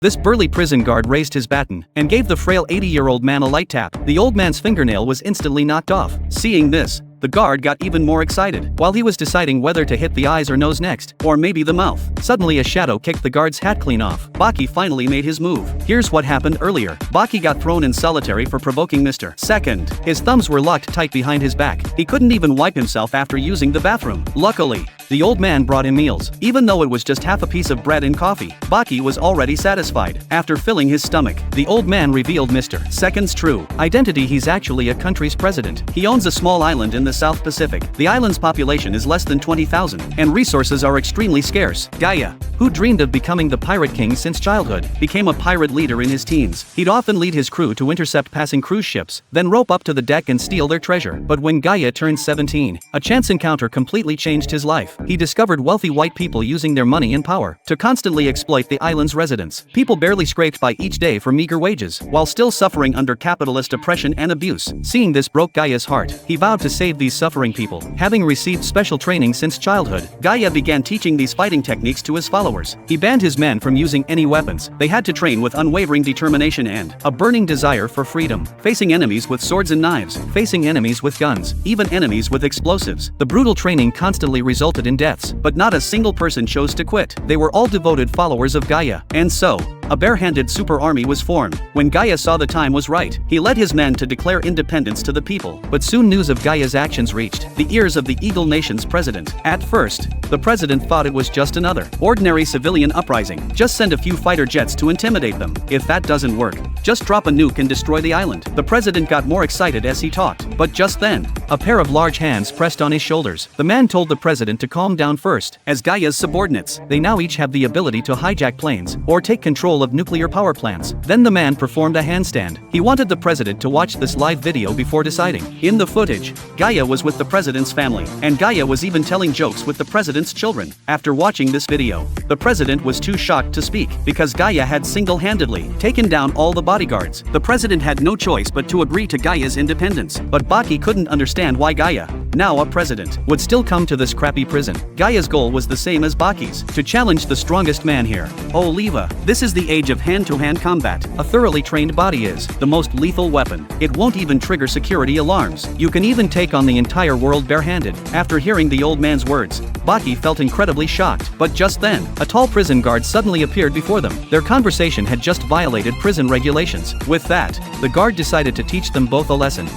This burly prison guard raised his baton and gave the frail 80-year-old man a light tap. The old man's fingernail was instantly knocked off. Seeing this, the guard got even more excited. While he was deciding whether to hit the eyes or nose next, or maybe the mouth, suddenly a shadow kicked the guard's hat clean off. Baki finally made his move. Here's what happened earlier. Baki got thrown in solitary for provoking Mr. Second. His thumbs were locked tight behind his back. He couldn't even wipe himself after using the bathroom. Luckily, the old man brought him meals. Even though it was just half a piece of bread and coffee, Baki was already satisfied. After filling his stomach, the old man revealed Mr. Second's true identity. He's actually a country's president. He owns a small island in the South Pacific. The island's population is less than 20,000, and resources are extremely scarce. Gaia, who dreamed of becoming the pirate king since childhood, became a pirate leader in his teens. He'd often lead his crew to intercept passing cruise ships, then rope up to the deck and steal their treasure. But when Gaia turned 17, a chance encounter completely changed his life. He discovered wealthy white people using their money and power to constantly exploit the island's residents. People barely scraped by each day for meager wages, while still suffering under capitalist oppression and abuse. Seeing this broke Gaia's heart. He vowed to save these suffering people. Having received special training since childhood, Gaia began teaching these fighting techniques to his followers. He banned his men from using any weapons. They had to train with unwavering determination and a burning desire for freedom, facing enemies with swords and knives, facing enemies with guns, even enemies with explosives. The brutal training constantly resulted in deaths, but not a single person chose to quit. They were all devoted followers of Gaia. And so, a barehanded super army was formed. When Gaia saw the time was right, he led his men to declare independence to the people. But soon news of Gaia's actions reached the ears of the Eagle Nation's president. At first, the president thought it was just another ordinary civilian uprising. Just send a few fighter jets to intimidate them. If that doesn't work, just drop a nuke and destroy the island. The president got more excited as he talked. But just then, a pair of large hands pressed on his shoulders. The man told the president to calm down first. As Gaia's subordinates, they now each have the ability to hijack planes or take control of nuclear power plants. Then the man performed a handstand. He wanted the president to watch this live video before deciding. In the footage, Gaia was with the president's family, and Gaia was even telling jokes with the president's children. After watching this video, the president was too shocked to speak, because Gaia had single-handedly taken down all the bodyguards. The president had no choice but to agree to Gaia's independence. But Baki couldn't understand why Gaia, now a president, would still come to this crappy prison. Gaia's goal was the same as Baki's, to challenge the strongest man here. Oliva, this is the age of hand-to-hand combat. A thoroughly trained body is the most lethal weapon. It won't even trigger security alarms. You can even take on the entire world barehanded. After hearing the old man's words, Baki felt incredibly shocked. But just then, a tall prison guard suddenly appeared before them. Their conversation had just violated prison regulations. With that, the guard decided to teach them both a lesson.